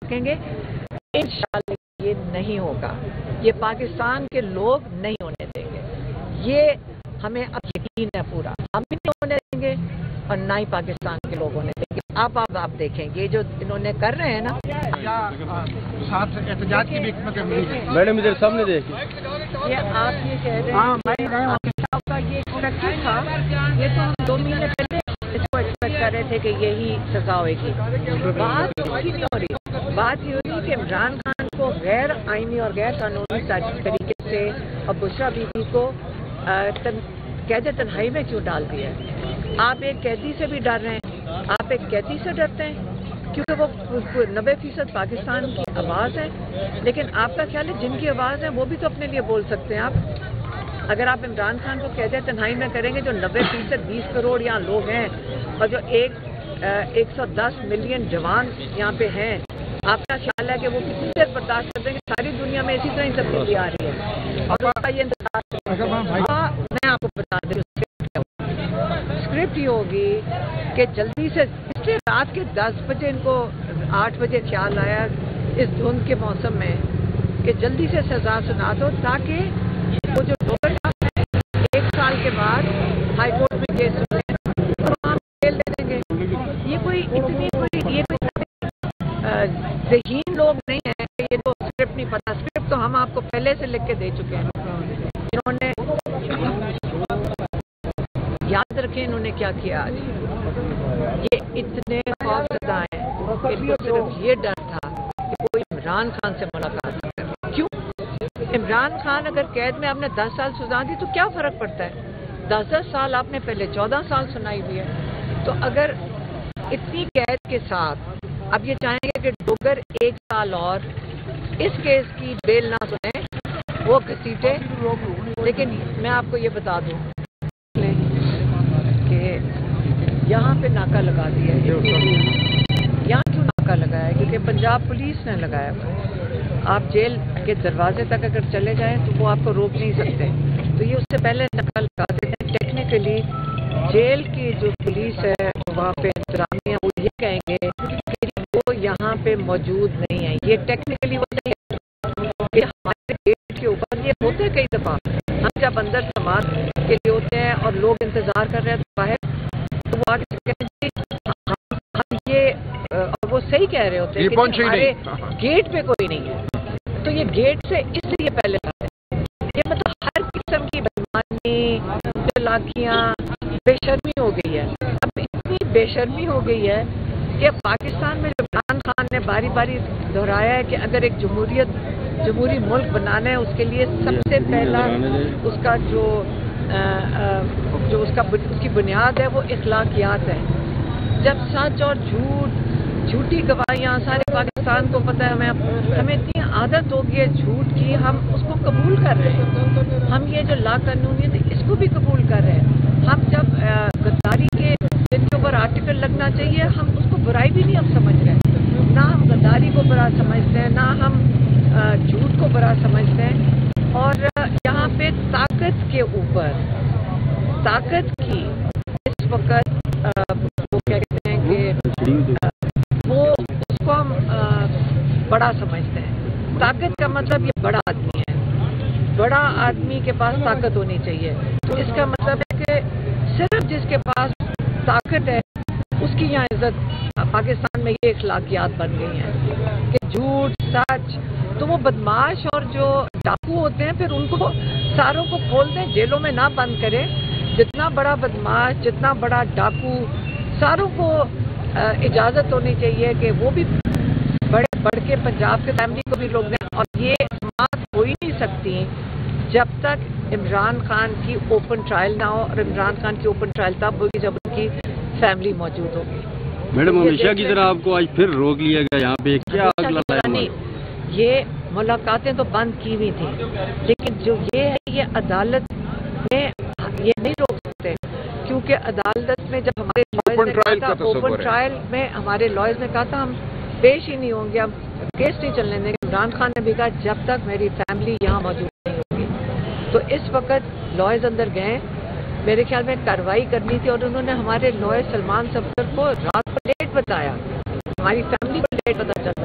سکیں گے؟ انشاءاللہ یہ نہیں ہوگا، یہ پاکستان کے لوگ نہیں ہونے دیں گے، یہ ہمیں اب یقین ہے پورا، ہم بھی نہیں ہونے دیں گے اور نہ ہی پاکستان کے لوگ ہونے دیں گے۔ آپ دیکھیں گے جو انہوں نے کر رہے ہیں نا، ساتھ احتجاج کی بھی حکمت عملی ہے۔ میڈم ادھر سامنے دیکھیں، یہ آپ یہ کہہ رہے ہیں آپ کا یہ ایکسپیکٹڈ تھا، یہ تو ہم 2 مہینے پہلے اس کو ایکسپیکٹ کر رہے تھے کہ یہی سزا ہوئے گی۔ بات اس کی نہیں ہو رہی، بات یہ ہو رہی کہ عمران خان کو غیر آئینی اور غیر قانونی طریقے سے اور بشرا بی بی کو قید تنہائی میں کیوں ڈال دیا ہے؟ آپ ایک قیدی سے بھی ڈر رہے ہیں، آپ ایک قیدی سے ڈرتے ہیں کیونکہ وہ 90% پاکستان کی آواز ہے، لیکن آپ کا خیال ہے جن کی آواز ہے وہ بھی تو اپنے لیے بول سکتے ہیں۔ آپ اگر آپ عمران خان کو قید تنہائی میں کریں گے، جو 90% 20 کروڑ یہاں لوگ ہیں اور جو 110 ملین جوان یہاں پہ ہیں، آپ کا خیال ہے کہ وہ کسی دیر برداشت کرتے ہیں کہ ساری دنیا میں اسی طرح ہی تبدیلی آ رہی ہے اور اس کا یہ انتظار؟ میں آپ کو بتا دوں اسکرپٹ یہ ہوگی کہ جلدی سے، اس لیے رات کے 10 بجے ان کو 8 بجے خیال آیا اس دھند کے موسم میں کہ جلدی سے سزا سنا دو تاکہ وہ جو ڈوگر صاحب ہیں 1 سال کے بعد ہائی کورٹ میں کیس سنیں تو ہم جیل دے دیں گے۔ یہ کوئی اتنی کوئی ذہین لوگ نہیں ہیں کہ یہ تو اسکرپٹ نہیں پتا، اسکرپٹ تو ہم آپ کو پہلے سے لکھ کے دے چکے ہیں۔ انہوں نے یاد رکھیں انہوں نے کیا کیا آج، یہ اتنے خوف زدہ ہیں کہ ان کو صرف یہ ڈر تھا کہ کوئی عمران خان سے ملاقات نہ کرے۔ کیوں؟ عمران خان اگر قید میں آپ نے 10 سال سزا دی تو کیا فرق پڑتا ہے؟ 10 سال آپ نے پہلے 14 سال سنائی ہوئی ہے، تو اگر اتنی قید کے ساتھ اب یہ چاہیں گے کہ ڈوگر 1 سال اور اس کیس کی بیل نہ سنیں، وہ گھسیٹے۔ لیکن میں آپ کو یہ بتا دوں کہ یہاں پہ ناکہ لگا دیا ہے، یہاں کیوں ناکہ لگایا ہے؟ کیونکہ پنجاب پولیس نے لگایا ہوا، آپ جیل کے دروازے تک اگر چلے جائیں تو وہ آپ کو روک نہیں سکتے، تو یہ اس سے پہلے ناکہ لگا دیتے ہیں۔ ٹیکنیکلی جیل کی جو پولیس ہے وہاں پہ انتظامیہ وہ یہ کہیں گے کہ وہ یہاں پہ موجود نہیں ہے، یہ ٹیکنیکلی وہ کہ ہمارے گیٹ کے اوپر یہ ہوتے ہیں کئی دفعہ، ہم جب اندر سماعت کے لیے ہوتے ہیں اور لوگ انتظار کر رہے ہیں تو باہر تو وہ آگے کہتے ہیں ہم یہ، اور وہ صحیح کہہ رہے ہوتے ہیں کہ ہمارے گیٹ پہ کوئی نہیں ہے، تو یہ گیٹ سے اس لیے پہلے یہ مطلب ہر قسم کی بدمانی، چالاکیاں، بے شرمی ہو گئی ہے۔ اب اتنی بے شرمی ہو گئی ہے کہ پاکستان میں جو عمران خان نے باری باری دہرایا ہے کہ اگر ایک جمہوری ملک بنانا ہے اس کے لیے سب سے پہلا اس کا جو اس کی بنیاد ہے وہ اخلاقیات ہے۔ جب سچ اور جھوٹی گواہیاں سارے پاکستان کو پتہ ہے، ہمیں اتنی عادت ہو گئی ہے جھوٹ کی، ہم اس کو قبول کر رہے ہیں، ہم یہ جو لا قانونیت ہے اس کو بھی قبول کر رہے ہیں۔ ہم جب غداری کے جن کے اوپر آرٹیکل لگنا چاہیے ہم اس کو برائی بھی نہیں ہم سمجھ رہے، نہ ہم غداری کو برا سمجھتے ہیں، نہ ہم جھوٹ کو برا سمجھتے ہیں۔ اور یہاں پہ طاقت کے اوپر طاقت کی اس وقت وہ کیا کہتے ہیں کہ وہ اس کو ہم بڑا سمجھتے ہیں۔ طاقت کا مطلب یہ بڑا آدمی ہے، بڑا آدمی کے پاس طاقت ہونی چاہیے، تو اس کا مطلب ہے کہ صرف جس کے پاس طاقت ہے اس کی یہاں عزت۔ پاکستان میں یہ اخلاقیات بن گئی ہیں کہ جھوٹ سچ، تو وہ بدماش اور جو ڈاکو ہوتے ہیں پھر ان کو ساروں کو کھول دیں، جیلوں میں نہ بند کریں۔ جتنا بڑا بدماش، جتنا بڑا ڈاکو، ساروں کو اجازت ہونی چاہیے کہ وہ بھی بڑھ کے پنجاب کے فیملی کو بھی لوگ دیں، اور یہ سماعت ہو ہی نہیں سکتی جب تک عمران خان کی اوپن ٹرائل نہ ہو، اور عمران خان کی اوپن ٹرائل تب ہوگی جب ان کی فیملی موجود ہوگی۔ میڈم ہمیشہ کی طرح آپ کو آج پھر روک لیا گیا یہاں پہ، کیا یہ ملاقاتیں تو بند کی ہوئی تھیں، لیکن جو یہ ہے یہ عدالت میں یہ نہیں روک سکتے، کیونکہ عدالت میں جب ہمارے اوپن ٹرائل میں ہمارے لائرز نے کہا تھا ہم پیش ہی نہیں ہوں گے، ہم کیس نہیں چلنے دیں گے۔ عمران خان نے بھی کہا جب تک میری فیملی یہاں موجود نہیں ہوگی، تو اس وقت لائرز اندر گئے، میرے خیال میں کارروائی کرنی تھی، اور انہوں نے ہمارے لائر سلمان صفدر کو رات کو لیٹ بتایا، ہماری فیملی کو لیٹ پتا چلا،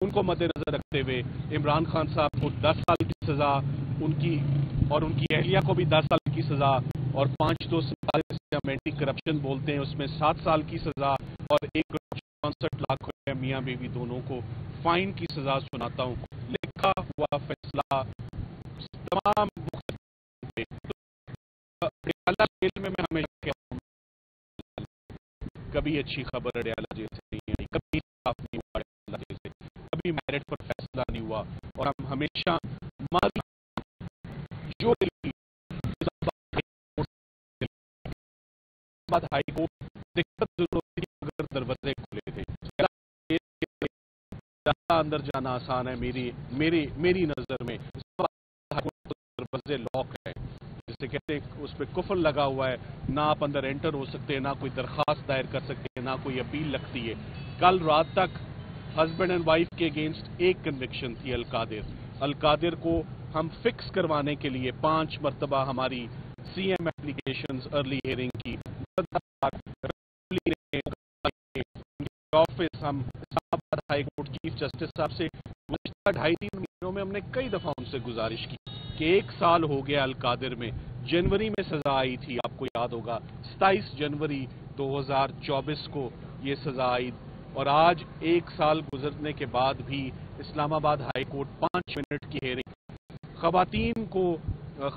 ان کو مد نظر رکھتے ہوئے عمران خان صاحب کو 10 سال کی سزا، ان کی اہلیہ کو بھی 10 سال کی سزا، اور 5 سے ہم اینٹی کرپشن بولتے ہیں اس میں 7 سال کی سزا، اور 1,64 لاکھ روپے میاں بیوی دونوں کو فائن کی سزا سناتا ہوں۔ لکھا ہوا فیصلہ تمام جیل میں ہمیشہ کہتا ہوں کبھی اچھی خبر اڈیالہ جیل سے نہیں آئی، کبھی صاف نہیں ہوا اڈیالہ جیل سے، کبھی میرٹ پر فیصلہ نہیں ہوا، اور ہم ہمیشہ ماضی جو ہائی کورٹ دقت ضرور ہوتی ہے مگر دروازے کھلے تھے، اندر جانا آسان ہے میری نظر میں، دروازے لاک ہے، جسے کہتے ہیں اس پہ قفل لگا ہوا ہے، نہ آپ اندر انٹر ہو سکتے ہیں، نہ کوئی درخواست دائر کر سکتے ہیں، نہ کوئی اپیل لگتی ہے۔ کل رات تک ہسبینڈ اینڈ وائف کے اگینسٹ ایک کنوکشن تھی، القادر کو ہم فکس کروانے کے لیے 5 مرتبہ ہماری C M applications early hearing کی آفس، ہم اسلام آباد ہائی کورٹ چیف جسٹس صاحب سے گزشتہ 2.5-3 مہینوں میں ہم نے کئی دفعہ ان سے گزارش کی کہ 1 سال ہو گیا القادر میں، جنوری میں سزا آئی تھی، آپ کو یاد ہوگا 27 جنوری 2024 کو یہ سزا آئی، اور آج 1 سال گزرنے کے بعد بھی اسلام آباد ہائی کورٹ 5 منٹ کی ہیئرنگ، خواتین کو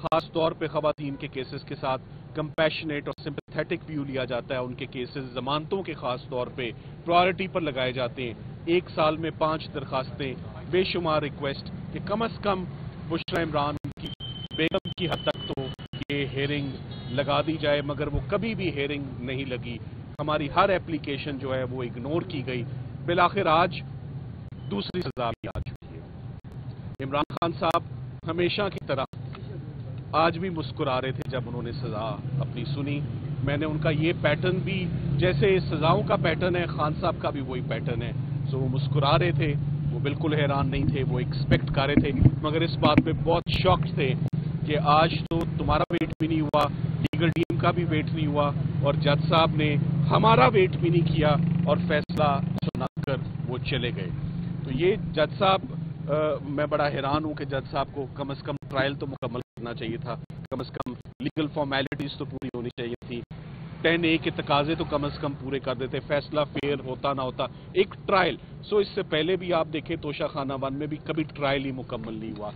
خاص طور پہ خواتین کے کیسز کے ساتھ کمپیشنیٹ اور سمپیتھیٹک ویو لیا جاتا ہے، ان کے کیسز ضمانتوں کے خاص طور پہ پرائرٹی پر لگائے جاتے ہیں۔ 1 سال میں 5 درخواستیں، بے شمار ریکویسٹ کہ کم از کم بشریٰ عمران کی بیگم کی حد تک تو یہ ہیئرنگ لگا دی جائے، مگر وہ کبھی بھی ہیئرنگ نہیں لگی، ہماری ہر ایپلیکیشن جو ہے وہ اگنور کی گئی، بالآخر آج دوسری سزا بھی آ چکی ہے۔ عمران خان صاحب ہمیشہ کی طرح آج بھی مسکرا رہے تھے جب انہوں نے سزا اپنی سنی، میں نے ان کا یہ پیٹرن بھی، جیسے سزاؤں کا پیٹرن ہے خان صاحب کا بھی وہی پیٹرن ہے، سو وہ مسکرا رہے تھے، وہ بالکل حیران نہیں تھے، وہ ایکسپیکٹ کر رہے تھے، مگر اس بات پہ بہت شاکڈ تھے کہ آج تو تمہارا ویٹ بھی نہیں ہوا، لیگل ٹیم کا بھی ویٹ نہیں ہوا، اور جج صاحب نے ہمارا ویٹ بھی نہیں کیا اور فیصلہ سنا کر وہ چلے گئے۔ تو یہ جج صاحب، میں بڑا حیران ہوں کہ جج صاحب کو کم از کم ٹرائل تو مکمل کرنا چاہیے تھا، کم از کم لیگل فارمیلٹیز تو پوری ہونی چاہیے تھی، 10A کے تقاضے تو کم از کم پورے کر دیتے، فیصلہ فیئر ہوتا نہ ہوتا، ایک ٹرائل۔ سو اس سے پہلے بھی آپ دیکھیں توشہ خانہ 1 میں بھی کبھی ٹرائل ہی مکمل نہیں ہوا۔